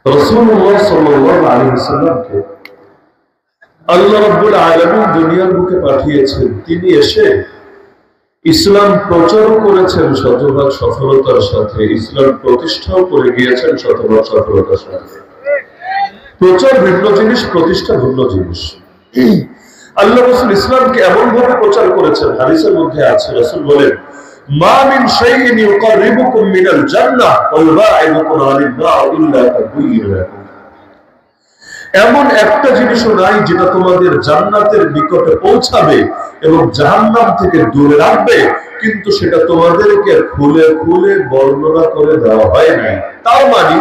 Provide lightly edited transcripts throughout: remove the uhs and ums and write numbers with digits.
রাসূলুল্লাহ সাল্লাল্লাহু আলাইহি ওয়াসাল্লামকে আল্লাহ রাব্বুল আলামিন দুনিয়ার বুকে পাঠিয়েছেন। তিনি এসে ইসলাম প্রচার করেছেন শতভাগ সফলতার সাথে, ইসলাম প্রতিষ্ঠাও করে গিয়েছেন শতভাগ সফলতার সাথে। প্রচার ভিন্ন জিনিস, প্রতিষ্ঠা ভিন্ন জিনিস। আল্লাহ রাসূল ইসলামকে এমন ভাবে প্রচার করেছেন, হাদিসের মধ্যে আছে, রাসূল বলেন, মা মিন শাইইন ইউকাররিবুকুম মিনাল জান্নাহ ওয়া ইউবাঈদুকুম আনিন নার ইল্লা তাবয়্যিনা। এমন একটা জিনিসও নাই যেটা তোমাদের জান্নাতের নিকটে পৌঁছাবে এবং জাহান্নাম থেকে দূরে রাখবে, কিন্তু সেটা তোমাদেরকে খুলে খুলে বর্ণনা করে দেওয়া হয় নাই। তার মানে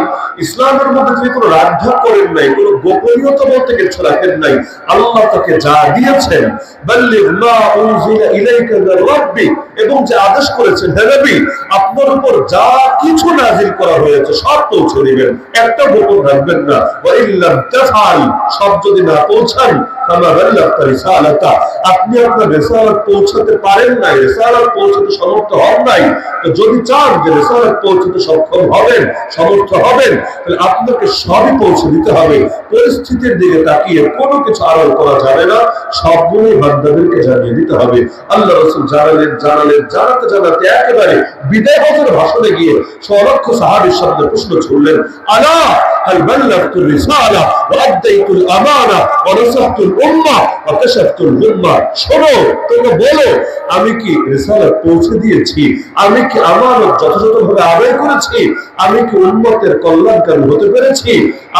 ইসলামের মধ্যে তিনি কোনো রাগঢাক করেন নাই, কোনো গোপনীয়তা বলতে কিছু রাখেন নাই। আল্লাহ তাকে যা দিয়েছেন, বাল্লিগ মা উনজিলা ইলাইকা মির রাব্বিক, এবং যে আদেশ করেছেন, হে নবী, আপনার উপর যা কিছু নাযিল করা হয়েছে সব পৌঁছে দিবেন, একটা গোপন রাখবেন না। ওয়া ইল্লাম তাফআল, সব যদি না পৌঁছান, ফামা বাল্লাগতা রিসালাতা, আপনি আপনার রিসালাত পৌঁছাতে পারেন নাই, রিসালাত পৌঁছাতে সমর্থ হন নাই। তো যদি চান যে রিসালাত পৌঁছাতে সক্ষম হবেন, সমর্থ হবেন, তাহলে আপনাকে সবই পৌঁছে দিতে হবে। পরিস্থিতির দিকে তাকিয়ে কোনো কিছু আড়াল করা যাবে না, সবগুলোই বান্দাদেরকে জানিয়ে দিতে হবে। আল্লাহ রাসূল জানাতে জানাতে একেবারে বিদায় হজের ভাষণে গিয়ে সলক্ষ সাহাবীর সামনে প্রশ্ন ছুড়লেন, আলা হাল বাল্লাগতুর রিসালা ওয়া আদাইতুল আমানা ওয়া নাসাহতুল উম্মাহ ওয়া কাশাফতুল গুম্মাহ। শোনো, তোমরা বলো, আমি কি রিসালাত পৌঁছে দিয়েছি? আমি কি আমানত যথাযথভাবে আদায় করেছি? আমি কি উম্মতের কল্যাণকারী হতে পেরেছি?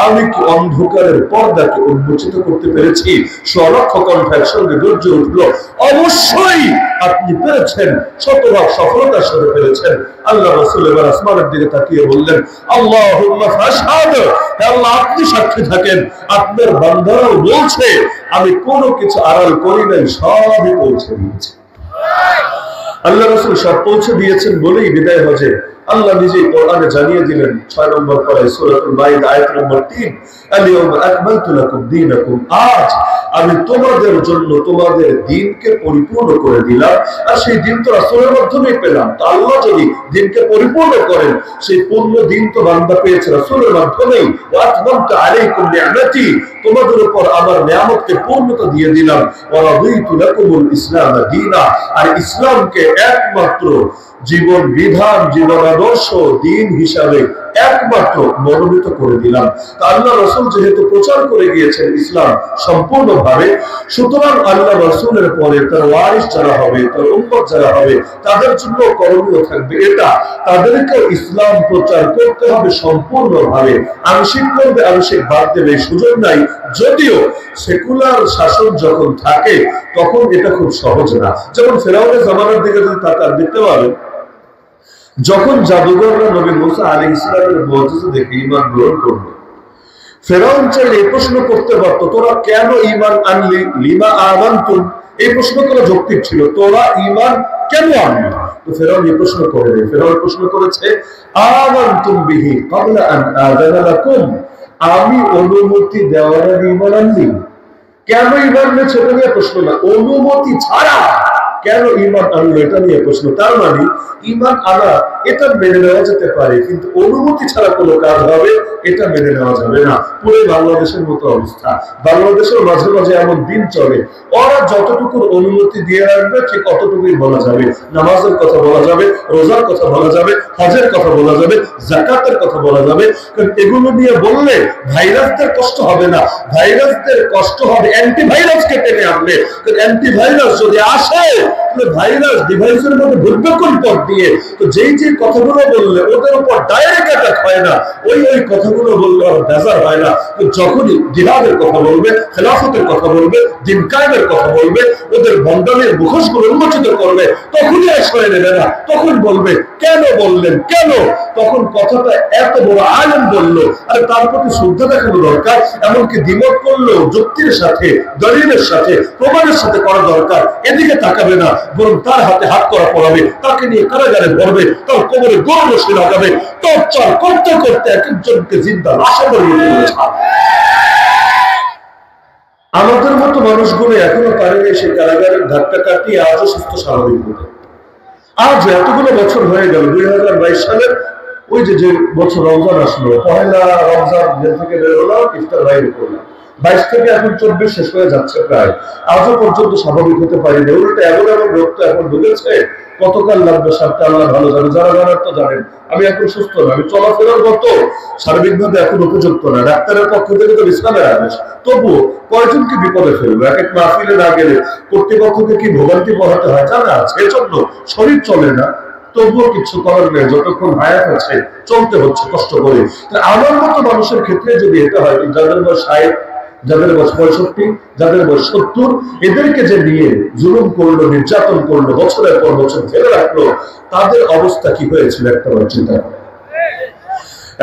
আমি কি অন্ধকারের পর্দাকে উন্মোচিত করতে পেরেছি? সলক্ষ কণ্ঠ একসঙ্গে গর্জে উঠল, অবশ্যই আপনি পেরেছেন, শতভাগ সফলতার সাথে পেরেছেন। আল্লাহ রাসূল এবার আসমানের দিকে তাকিয়ে বললেন, আল্লাহুম্মা ফাশহাদ, হে আল্লাহ, আপনি সাক্ষী থাকেন, আপনার বান্দারাও বলছে আমি কোনো কিছু আড়াল করি নাই, সবই পৌঁছে দিয়েছি। আল্লাহ রাসূল সব পৌঁছে দিয়েছেন বলেই বিদায় হজে আল্লাহ নিজেই কোরআনে জানিয়ে দিলেন 6 নম্বর পারায় সূরাতুল মাইদা আয়াত নম্বর 3, আল-ইয়াওমা আকমালতু লাকুম দীনাকুম, আজ আমি তোমাদের জন্য তোমাদের দ্বীনকে পরিপূর্ণ করে দিলাম। আর সেই দ্বীন তো রাসূলের মাধ্যমেই পেলাম। তো আল্লাহ যদি দ্বীনকে পরিপূর্ণ করেন, সেই পূর্ণ দ্বীন তো বান্দা পেয়েছে রাসূলের মাধ্যমেই। ওয়া আতমামতু আলাইকুম নি'মাতি, তোমাদের উপর আমার নিয়ামতকে পূর্ণতা দিয়ে দিলাম। ওয়া রাদিতু লাকুমুল ইসলাম দীনা, আর ইসলামকে একমাত্র জীবন বিধান, জীবন আদর্শ, দ্বীন হিসাবে একমাত্র মনোনীত করে দিলাম। তা আল্লাহ রাসূল যেহেতু প্রচার করে গিয়েছেন ইসলাম সম্পূর্ণভাবে, সুতরাং আল্লাহ রাসূলের পরে তার ওয়ারিস যারা হবে, তার উম্মত যারা হবে, তাদের জন্য করণীয় থাকবে এটা, তাদেরকে ইসলাম প্রচার করতে হবে সম্পূর্ণভাবে। আংশিক করবে, আংশিক বাদ দেবে, সুযোগ নাই। যদিও সেকুলার শাসন যখন থাকে তখন এটা খুব সহজ না। যেমন ফেরাউনের জামানার দিকে যদি তাকান, দেখতে পাবেন যখন জাদুঘররা নবী মুসা আলাইহিস সালামের মুজিজা দেখে ঈমান গ্রহণ করল, ফেরাউন চাইলে এই প্রশ্ন করতে পারতো, তোরা কেন ঈমান আনলি, লিমা আমানতুম, এই প্রশ্ন করা যৌক্তিক ছিল, তোরা ঈমান কেন আনলি? তো ফেরাউন এই প্রশ্ন করে নাই। ফেরাউন প্রশ্ন করেছে, আমানতুম বিহি ক্বাবলা আন আযানা লাকুম, আমি অনুমতি দেওয়ার আগে ঈমান আনলি? কেন ঈমান এনেছে এটা নিয়ে প্রশ্ন না, অনুমতি ছাড়া কেন ঈমান আনলো এটা নিয়ে প্রশ্ন। তার মানে ঈমান আনা এটা মেনে নেওয়া যেতে পারে, কিন্তু অনুমতি ছাড়া কোনো কাজ হবে এটা মেনে নেওয়া যাবে না। পুরো বাংলাদেশের মতো অবস্থা। বাংলাদেশের মাঝে মাঝে এমন দিন চলে, ওরা যতটুকু অনুমতি দিয়ে রাখবে ঠিক অতটুকুই বলা যাবে। নামাজের কথা বলা যাবে, রোজার কথা বলা যাবে, হজের কথা বলা যাবে, যাকাতের কথা বলা যাবে, কারণ এগুলো নিয়ে বললে ভাইরাসদের কষ্ট হবে না, ভাইরাসদের কষ্ট হবে অ্যান্টিভাইরাসকে টেনে আনলে। কারণ অ্যান্টিভাইরাস যদি আসে, ভাইরাস ডিভাইসের মধ্যে ঢুকবে কোন পথ দিয়ে? তো যেই যে কথাগুলো বললে ওদের উপর ডাইরেক্ট অ্যাটাক হয় না, ওই কথাগুলো বললে আর বেজার হয় না। তো যখনই জিহাদের কথা বলবে, খেলাফতের কথা বলবে, দিন কায়েমের কথা বলবে, ওদের ভণ্ডামির মুখোশগুলো উন্মোচিত করবে, তখনই আর সয়ে নেবে না। তখন বলবে, কেন বললেন, কেন? তখন কথাটা এত বড় আলেম বললো, আর তার প্রতি শ্রদ্ধা দেখানো দরকার। এমনকি দ্বিমত করলেও যুক্তির সাথে, দলিলের সাথে, প্রমাণের সাথে করা দরকার। এদিকে তাকাবে না, বরং তার হাতে হাত করা পড়াবে, তাকে নিয়ে কারাগারে ভরবে, তার কোমরে গরু বসে লাগাবে, টর্চার করতে করতে এক একজনকে জিন্দা লাশে পরিণত করেছে। আমাদের মতো মানুষগুলো এখনো পারেনি সেই কারাগারের ধাক্কা কাটিয়ে আজও সুস্থ স্বাভাবিক হতে। আজ এতগুলো বছর হয়ে গেল, 2022 সালের ওই যে যে বছর রমজান আসলো, পহেলা রমজান জেল থেকে বের হলাম, ইফতার বাইরে করলাম, 22 থেকে এখন 24 শেষ হয়ে যাচ্ছে প্রায়, আজও পর্যন্ত স্বাভাবিক হতে পারিনি। উল্টে এমন এমন রোগ তো এখন ঢুকেছে, কতকাল লাগবে সারতে আল্লাহ ভালো জানে, যারা জানার তো জানেন। আমি এখন সুস্থ না, আমি চলাফেরার মতো সার্বিকভাবে এখন উপযুক্ত না, ডাক্তারের পক্ষ থেকে তো বিশ্রামের আদেশ, তবুও কয়জনকে বিপদে ফেলবো, এক এক মাহফিলে না গেলে কর্তৃপক্ষকে কি ভোগান্তি পোহাতে হয় জানা আছে, এজন্য শরীর চলে না, তবুও কিছু করার নেই, যতক্ষণ হায়াত আছে চলতে হচ্ছে কষ্ট করে। আমার মতো মানুষের ক্ষেত্রে যদি এটা হয়, যাদের বয়স 60, যাদের বয়স 65, যাদের বয়স 70, এদেরকে যে নিয়ে জুলুম করলো, নির্যাতন করলো, বছরের পর বছর ফেলে রাখলো, তাদের অবস্থা কি হয়েছিল একটা চিন্তা করে।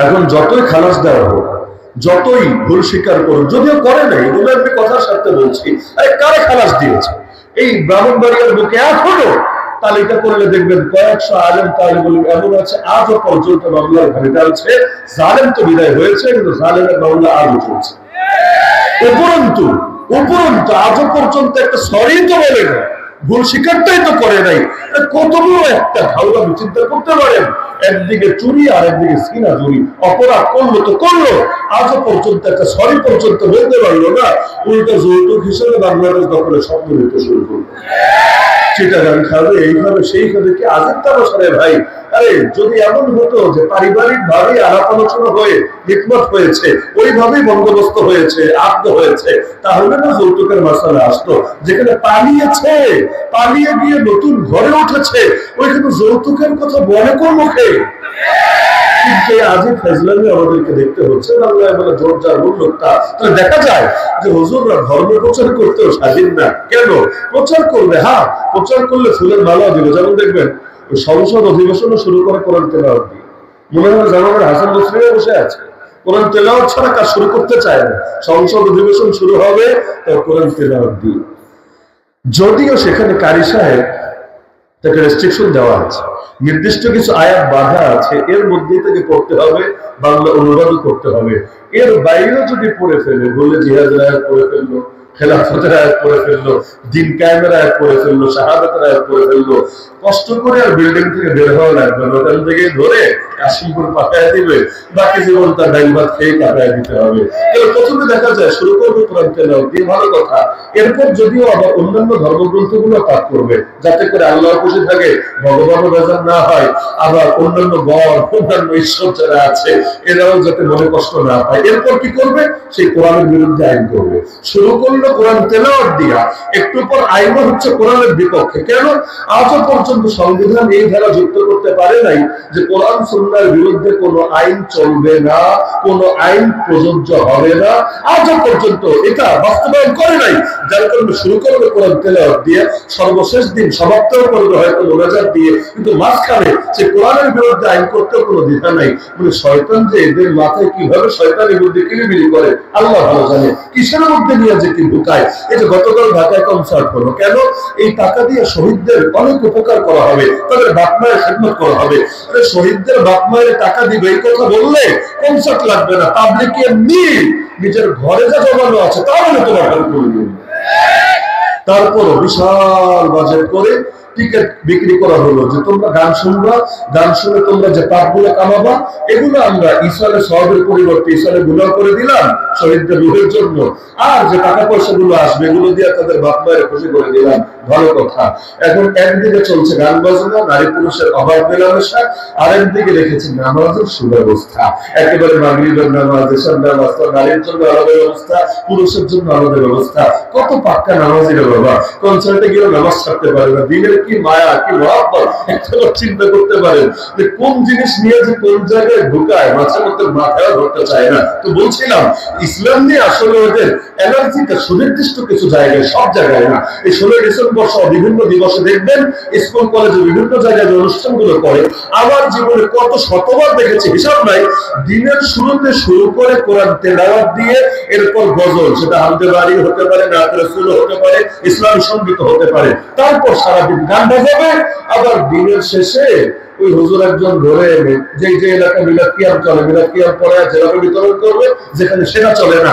এখন যতই খালাস দেওয়া হোক, যতই ভুল স্বীকার করুন, যদিও করে নাই, এগুলো আমি কথার সাথে বলছি, কারে খালাস দিয়েছে? এই ব্রাহ্মণবাড়িয়ার বুকে এখনো তালিকা করলে দেখবেন কয়েকশো আলেম তালেবুল এমন আছে আজও পর্যন্ত মামলার ঘরে টানছে। জালেম তো বিদায় হয়েছে, কিন্তু জালেমের মামলা আজও চলছে। উপরন্তু আজও পর্যন্ত একটা সরি তো বলে না, ভুল স্বীকারটাই তো করে নাই। কত বড় একটা ধারণা চিন্তা করতে পারেন, একদিকে চুরি আর একদিকে সিনা চুরি, অপরাধ করলো তো করলো, আজও পর্যন্ত একটা সরি পর্যন্ত বলতে পারলো না। উল্টা যৌতুক হিসেবে বাংলাদেশ দখলে স্বপ্ন নিতে শুরু করলো, চিটাগাং খাবে, এইভাবে সেইভাবে, কি আজের তামাশারে ভাই। আরে যদি এমন হতো যে পারিবারিক ভাবে আলাপ আলোচনা হয়ে হিকমত হয়েছে, ওইভাবেই বন্দোবস্ত হয়েছে, আদ্য হয়েছে, তাহলে না যৌতুকের মশলা আসতো। যেখানে পালিয়ে গিয়ে নতুন ঘরে উঠেছে, ওইখানে যৌতুকের কথা বলে কোন মুখে? কিন্তু আজই ফেজলামি আমাদেরকে দেখতে হচ্ছে। বাংলায় বলে জোর যার মূল লোকটা, তাহলে দেখা যায় যে হুজুররা ধর্ম প্রচার করতেও স্বাধীন না। কেন প্রচার করবে? হ্যাঁ, প্রচার করলে ফুলের মালা দিবে। যেমন দেখবেন সংসদ অধিবেশনও শুরু করে কোরআন তেলাওয়াত দিয়ে, মনে হয় জামানের হাসান বসরিয়া বসে আছে, কোরআন তেলাওয়াত ছাড়া কাজ শুরু করতে চায় না। সংসদ অধিবেশন শুরু হবে তো কোরআন তেলাওয়াত দিয়ে। যদিও সেখানে কারি সাহেব তাকে রেস্ট্রিকশন দেওয়া আছে, নির্দিষ্ট কিছু আয়াত বাধা আছে, এর মধ্যে থেকে করতে হবে, বাংলা অনুবাদও করতে হবে। এর বাইরেও যদি পড়ে ফেলে, বলে জিহাদের আয়াত পড়ে ফেললো, খেলাফতের আয়াত পড়ে ফেললো, দিন কায়েমের আয়াত পড়ে ফেললো, শাহাদাতের আয়াত পড়ে ফেললো, কষ্ট করে আর বিল্ডিং থেকে বের হওয়া লাগবে, ওখান থেকে ধরে কাশিমপুর পাঠায় দিবে, বাকি জীবন তার ডাইল ভাত খেয়ে কাটায় দিতে হবে। প্রথমে দেখা যায় শুরু করবে কোরআন তেলাওয়াত দিয়ে, ভালো কথা। এরপর যদিও আবার অন্যান্য ধর্মগ্রন্থগুলো পাঠ করবে, যাতে করে আল্লাহ খুশি থাকে, ভগবানও বেজার না হয়, আবার অন্যান্য অন্যান্য ঈশ্বর যারা আছে এরাও যাতে মনে কষ্ট না পায়। এরপর কি করবে? সেই কোরআনের বিরুদ্ধে আইন করবে। শুরু করলো কোরআন তেলাওয়াত দিয়া, একটু পর আইন হচ্ছে কোরআনের বিপক্ষে। কেন? আজও পর্যন্ত সংবিধান এই ধারা যুক্ত করতে পারে নাই যে কোরআন সুন্নাহর বিরুদ্ধে কোনো আইন চলবে না, কোনো আইন প্রযোজ্য হবে না। আজও পর্যন্ত এটা বাস্তবায়ন করে নাই। যার কারণে শুরু করবে কোরআন তেলাওয়াত দিয়ে, সর্বশেষ দিন সমাপ্ত করবে হয়তো মোনাজাত দিয়ে, কিন্তু মাঝখানে সে কোরআনের বিরুদ্ধে আইন করতেও কোনো দ্বিধা নাই। মানে শয়তান যে এদের মাথায় কিভাবে শয়তানের মধ্যে কিলিবিলি করে আল্লাহ ভালো জানে, কিসের মধ্যে নিয়ে যে কি ঢুকায়। এই যে গতকাল ঢাকায় কনসার্ট হলো, কেন? এই টাকা দিয়ে শহীদদের অনেক উপকার করা হবে, তাদের বাপ মায়ের খেদমত করা হবে। শহীদদের বাপ মায়ের টাকা দিবে এই কথা বললে কনসার্ট লাগবে না, পাবলিকে নিজের ঘরে যা জমানো আছে তাহলে তোমার করে দিন। তারপরও বিশাল বাজেট করে টিকিট বিক্রি করা হলো যে তোমরা গান শুনবা, গান শুনে তোমরা যে পাপগুলো কামাবা, এগুলো আমরা ইসরায়েলের সওয়াবের পরিবর্তে ইসরায়েলে গুনাহ করে দিলাম শহীদদের রূহের জন্য, আর যে টাকা পয়সা গুলো আসবে এগুলো দিয়ে তাদের বাপ মায়ের খুশি করে দিলাম। ভালো কথা। এখন একদিকে চলছে গান বাজনা, নারী পুরুষের অভাব মেলামেশা, আর একদিকে রেখেছে নামাজের সুব্যবস্থা। একেবারে মাগরিবের নামাজ, এশার নামাজ, নারীর জন্য আলাদা ব্যবস্থা, পুরুষের জন্য আলাদা ব্যবস্থা। কত পাক্কা নামাজি রে বাবা, কনসার্টে গিয়ে নামাজ ছাড়তে পারে না। দিনের কি মায়া, কি মহব্বত, একবার চিন্তা করতে পারেন যে কোন জিনিস নিয়ে যে কোন জায়গায় ঢুকায়, মাঝে মধ্যে মাথায় ধরতে চায় না। তো বলছিলাম ইসলাম নিয়ে আসলে ওদের এনার্জিটা সুনির্দিষ্ট কিছু জায়গায়, সব জায়গায় না। এই 16 ডিসেম্বর সহ বিভিন্ন দিবসে দেখবেন স্কুল কলেজে বিভিন্ন জায়গায় অনুষ্ঠানগুলো করে। আমার জীবনে কত শতবার দেখেছি হিসাব নাই, দিনের শুরুতে শুরু করে কোরআন তেলাওয়াত দিয়ে, এরপর গজল, সেটা হামদে বাড়ি হতে পারে, নাত রাসূল হতে পারে, ইসলাম সঙ্গীত হতে পারে, তারপর সারাদিন গান বাজাবে, আবার দিনের শেষে ওই হুজুর একজন ধরে এনে যে যে এলাকা মিলাদ কিয়াম চলে, মিলাদ কিয়াম পরে যেভাবে বিতরণ করবে, যেখানে সেটা চলে না,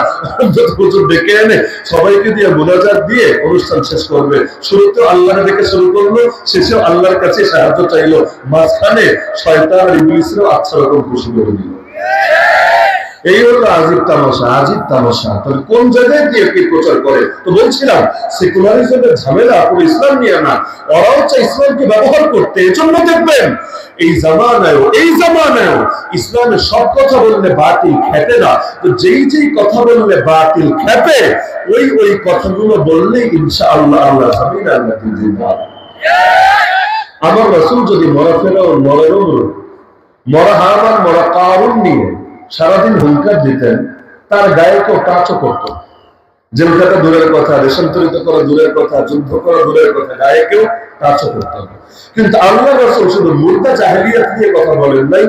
হুজুর ডেকে এনে সবাইকে দিয়ে মুনাজাত দিয়ে অনুষ্ঠান শেষ করবে। শুরুতে আল্লাহকে ডেকে শুরু করলো, শেষেও আল্লাহর কাছে সাহায্য চাইলো, মাঝখানে শয়তান আর ইবলিসও আচ্ছা রকম খুশি করে দিল। এই হলো আজিব তামাশা, আজিব তামাশা। তাহলে কোন জায়গায় দিয়ে কি প্রচার করে? তো বলছিলাম সেকুলারিজমের ঝামেলা পুরো ইসলাম নিয়ে না, ওরাও চাই ইসলামকে ব্যবহার করতে। এজন্য দেখবেন এই জামানায়ও ইসলামের সব কথা বললে বাতিল খেপে না, তো যেই যেই কথা বললে বাতিল খেপে, ওই কথাগুলো বললে ইনশাআল্লাহ আল্লাহ সাবিল আল্লাহ জিন্দাবাদ। আমার রাসূল যদি মরা ফেরাউন, মরা নমরুদ, মরা হামান, মরা কারুন নিয়ে সারাদিন হুঙ্কার দিতেন, তার গায়ে কেউ টাচও করতো। জেল খাটা দূরের কথা, রেশন তরিত করা দূরের কথা, যুদ্ধ করা দূরের কথা, গায়ে কেউ টাচও করতে হবে। কিন্তু আল্লাহ রাসূল শুধু মুর্দা জাহেলিয়াত নিয়ে কথা বলেন নাই,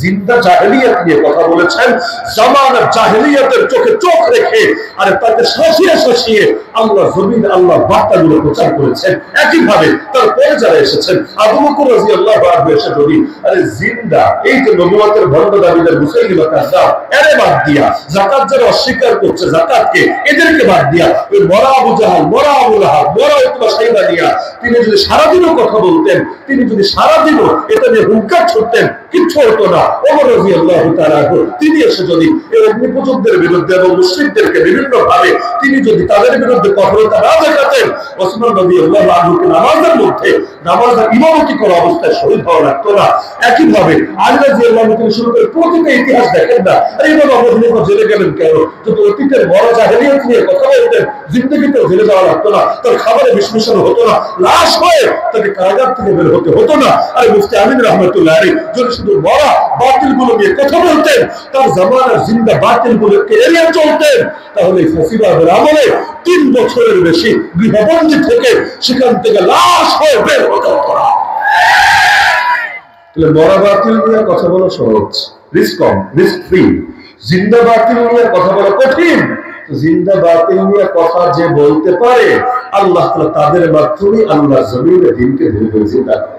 জিন্দা জাহেলিয়াত নিয়ে কথা বলেছেন। জামানার জাহেলিয়াতের চোখে চোখ রেখে আর তাকে শাসিয়ে আল্লাহ জমিন, আল্লাহ বার্তাগুলো প্রচার করেছেন। একইভাবে তারপরে যারা এসেছেন, আবু বকর রাদিয়াল্লাহু আনহু এসে যদি আরে জিন্দা এই যে নবুয়তের ভণ্ড দাবিদার মুসাইলিমা কাযযাব, এরে বাদ দিয়া, যাকাত যারা অস্বীকার করছে যাকাতকে, এদেরকে বাদ দিয়া ওই মরা আবু জাহাল, মরা আবু লাহাব, মরা উতবা সাইবা নিয়া তিনি যদি সারাদিনও কথা বলতেন, তিনি যদি সারাদিনও এটা নিয়ে হুঙ্কার ছুটতেন, কিচ্ছু হতো না। ওমর রাদিয়াল্লাহু তাআলা তিনি এসে যদি এই অগ্নিপূজকদের বিরুদ্ধে এবং মুশরিকদেরকে বিভিন্ন ভাবে তিনি যদি তাদের বিরুদ্ধে কঠোরতা না দেখাতেন, ওসমান রাদিয়াল্লাহু আনহুকে নামাজের মধ্যে নামাজের ইমামতি করা অবস্থায় শহীদ হওয়া লাগতো না। একইভাবে আলী রাদিয়াল্লাহু আনহু থেকে শুরু করে প্রতিটা ইতিহাস দেখেন না, ইমাম আবু হানিফা জেলে গেলেন কেন? যদি অতীতের বড় জাহেলিয়াত নিয়ে কথা বলতেন, জিন্দেগিতেও জেলে যাওয়া লাগতো না, তার খাবারে বিষ মিশানো হতো না, লাশ হয়ে তাকে কারাগার থেকে বের হতো না। আর মুফতি আমিন রাহমাতুল্লাহ আলাইহি যদি শুধু মরা বাতিলগুলো নিয়ে কথা বলতেন, তার জামানার জিন্দা বাতিলগুলোকে এড়িয়ে চলতেন, তাহলে ফাসিবাদের আমলে 3 বছরের বেশি গৃহবন্দী থেকে সেখান থেকে লাশ হয়ে বের হতো না। তাহলে মরা বাতিল নিয়ে কথা বলা সহজ, রিস্ক কম, রিস্ক ফ্রি। জিন্দা বাতিল নিয়ে কথা বলা কঠিন। জিন্দা বাতিল নিয়ে কথা যে বলতে পারে, আল্লাহ তাআলা তাদের মাধ্যমে আল্লাহ জমিনে দ্বীনকে ধীরে জিন্দা করে।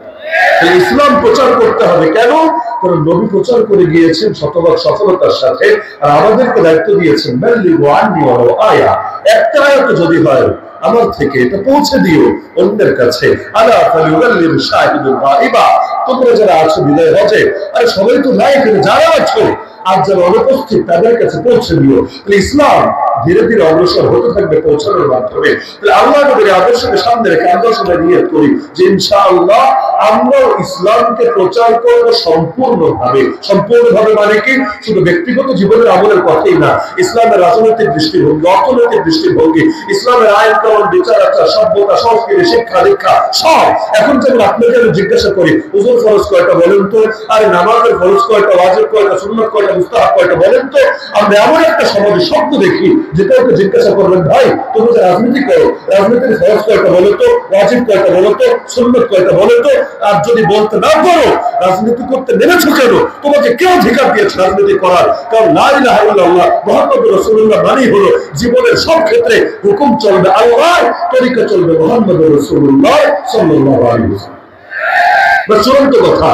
ইসলাম প্রচার করতে হবে কেন? কারণ নবী প্রচার করে গিয়েছেন শতভাগ সফলতার সাথে, আর আমাদেরকে দায়িত্ব দিয়েছেন বাল্লিগু আন্নী ওয়ালাউ আয়া, একটা আয়াত যদি হয় আমার থেকে এটা পৌঁছে দিও অন্যের কাছে। আলা ফালিউবাল্লিগ শাহিদুল গায়বা, তোমরা যারা আছো বিদায় হজে, আরে সবাই তো নাই এখানে, যারা আছো আর যারা অনুপস্থিত তাদের কাছে পৌঁছে দিও। তাহলে ইসলাম ধীরে ধীরে অগ্রসর হতে থাকবে পৌঁছানোর মাধ্যমে। তাহলে আল্লাহ নবীর আদর্শকে সামনে রেখে আমরা সবাই নিয়ত করি যে ইনশাআল্লাহ আমরা ইসলামকে প্রচার করব সম্পূর্ণভাবে। সম্পূর্ণভাবে মানে কি? শুধু ব্যক্তিগত জীবনের আমলের কথাই না, ইসলামের রাজনৈতিক দৃষ্টিভঙ্গি, অর্থনৈতিক দৃষ্টিভঙ্গি, ইসলামের আইন কানুন, বিচার আচার, সভ্যতা, সংস্কৃতি, শিক্ষা দীক্ষা সব। এখন যেমন আপনাকে আমি জিজ্ঞাসা করি ওযুর ফরজ কয়টা বলেন তো, আরে নামাজের ফরজ কয়টা, ওয়াজিব কয়টা, সুন্নাত কয়টা, মুস্তাহাব কয়টা বলেন তো। আমরা এমন একটা সমাজে শব্দ দেখি যেটা ওকে জিজ্ঞাসা করবেন, ভাই তুমি যে রাজনীতি করো, রাজনীতির ফরজ কয়টা বলো তো, ওয়াজিব কয়টা বলো তো, সুন্নাত কয়টা বলো তো। আর যদি বলতে না পারো রাজনীতি করতে নেমেছো কেন? তোমাকে কে অধিকার দিয়েছে রাজনীতি করার? কারণ লা ইলাহা ইল্লাল্লাহ মুহাম্মাদুর রাসূলুল্লাহ মানেই হলো জীবনের সব ক্ষেত্রে হুকুম চলবে আল্লাহর, তরিকা চলবে মুহাম্মাদুর রাসূলুল্লাহ সাল্লাল্লাহু আলাইহি ওয়াসাল্লাম। চূড়ান্ত কথা।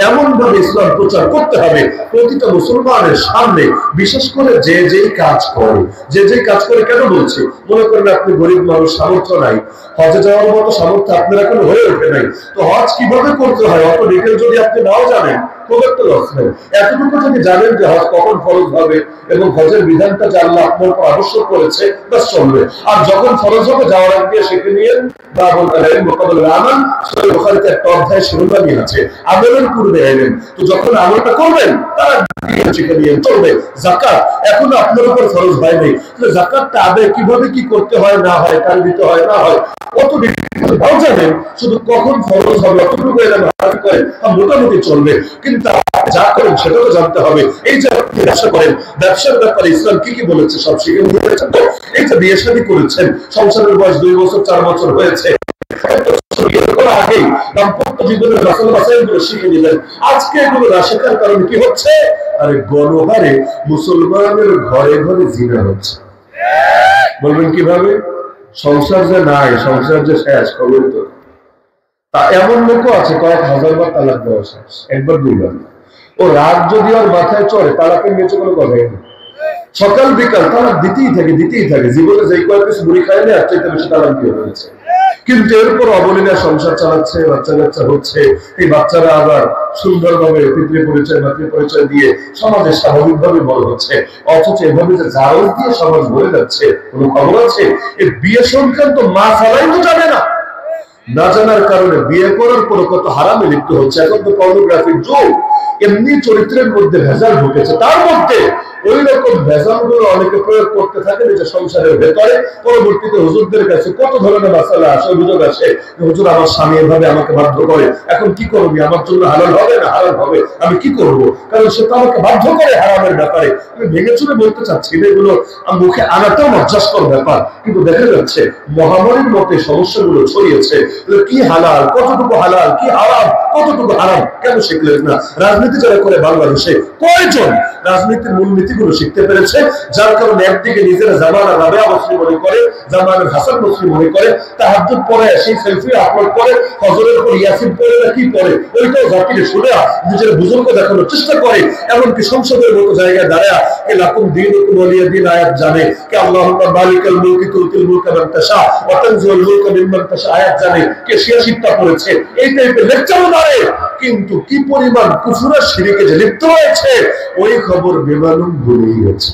এমন ভাবে ইসলাম প্রচার করতে হবে প্রতিটা মুসলমানের সামনে, বিশেষ করে যে যেই কাজ করে, যে যেই কাজ করে। কেন বলছি? মনে করেন আপনি গরিব মানুষ, সামর্থ্য নাই, হজে যাওয়ার মতো সামর্থ্য আপনার এখন হয়ে ওঠে নাই, তো হজ কিভাবে করতে হয় অত ডিটেল যদি আপনি নাও জানেন, খুব একটা লস নেই। এতটুকু যদি জানেন যে হজ কখন ফরজ হবে এবং হজের বিধানটা যে আল্লাহ আপনার উপর আবশ্যক করেছে, বাস চলবে। আর যখন ফরজ হবে যাওয়ার আগে শিখে নিয়েন, বাবুল আলাইহিম মুকাব্বালুল আমাল, সহিহ বুখারীতে একটা অধ্যায় শিরোনামই আছে আমলের পূর্বে এলেন। তো যখন আমলটা করবেন তার শিখে নিয়েন, চলবে। যাকাত এখনো আপনার উপর ফরজ হয় নাই, তাহলে যাকাতটা আদায় কিভাবে কি করতে হয় না হয়, কার দিতে হয় না হয় কত ভালো জানেন, শুধু কখন ফরজ হবে অতটুকু এলেন, মোটামুটি চলবে। কিন্তু যা করেন সেটা তো জানতে হবে। এই যে আপনি ব্যবসা করেন, ব্যবসার ব্যাপারে ইসলাম কি কি বলেছে সব শিখে নিয়েছেন তো? এই যে বিয়ে শাদী করেছেন, সংসারের বয়স 2 বছর 4 বছর হয়েছে, আগেই দাম্পত্য জীবনের রাসূল বাসাইগুলো শিখে নিলেন। আজকে এগুলো না শেখার কারণে কি হচ্ছে? আরে গণহারে মুসলমানের ঘরে ঘরে জিনা হচ্ছে। বলবেন কিভাবে? সংসার যে নাই, সংসার যে শেষ, খবর তো তা এমন লোকও আছে কয়েক হাজারবার তালাক দেওয়া শেষ, একবার দুইবার। ও রাত যদি ওর মাথায় চড়ে তালাকের নিচে কোনো কথাই নেই, সকাল বিকাল তালাক দিতেই থাকে। জীবনে যেই কয়েক পিস মুড়ি খাইলে আর চাইতে বেশি তালাক দিয়ে হয়েছে, কিন্তু এরপর অবলীলা সংসার চালাচ্ছে, বাচ্চা কাচ্চা হচ্ছে। এই বাচ্চারা আবার সুন্দরভাবে পিতৃ পরিচয় মাতৃ পরিচয় দিয়ে সমাজে স্বাভাবিকভাবে বড় হচ্ছে। অথচ এভাবে যে জারজ দিয়ে সমাজ ভরে যাচ্ছে, কোনো খবর আছে? এই বিয়ে সংক্রান্ত মা ফলাই তো জানে না, না জানার কারণে বিয়ে করার পর কত হারামে লিপ্ত হচ্ছে। এখন তো পর্নোগ্রাফির যুগ, এমনি চরিত্রের মধ্যে ভেজাল ঢুকেছে, তার মধ্যে ওই রকম ভেজাল গুলো অনেকে প্রয়োগ করতে থাকে নিজের সংসারের ভেতরে। পরবর্তীতে হুজুরদের কাছে কত ধরনের মাসালা আসে, অভিযোগ আসে, হুজুর আমার স্বামী এভাবে আমাকে বাধ্য করে, এখন কি করবি, আমার জন্য হালাল হবে না হারাম হবে, আমি কি করব? কারণ সে তো আমাকে বাধ্য করে হারামের ব্যাপারে। আমি ভেঙে চুরে বলতে চাচ্ছি না, এগুলো মুখে আনাটাও লজ্জাস্কর ব্যাপার, কিন্তু দেখা যাচ্ছে মহামারীর মতে সমস্যাগুলো ছড়িয়েছে। কি হালাল, কতটুকু হালাল, কি হারাম, কতটুকু হারাম কেন শিখলেন না? রাজনীতি যারা করে বাংলাদেশে কয়জন রাজনীতির মূলনীতিগুলো শিখতে পেরেছে? যার কারণে একদিকে নিজেরা জামানার রাবেয়া মুসলিম মনে করে, জামানার হাসান মুসলিম মনে করে, তাহাজ্জুদ পড়ে সেই সেলফি আপলোড করে, ফজরের উপর ইয়াসিন পড়ে না কি পড়ে ওইটাও জাতিরে শুনে নিজের বুজুর্গ দেখানোর চেষ্টা করে। এমনকি সংসদের মতো জায়গায় দাঁড়ায় কে লাকুম দীনুকুম ওয়ালিয়া দিন আয়াত জানে, কে আল্লাহুম্মা মালিকাল মুলকি তুতিল মুলকা মান তাশা ওয়া তানজিউল মুলকা মিম্মান তাশা আয়াত জানে, কে শিয়াশিত্তা পড়েছে। এই টাইপের লেকচারও দাঁড়ে, কিন্তু কি পরিমাণ কুফর আর শিরকে যে লিপ্ত হয়েছে ওই খবর বেমালুম ভুলেই গেছে।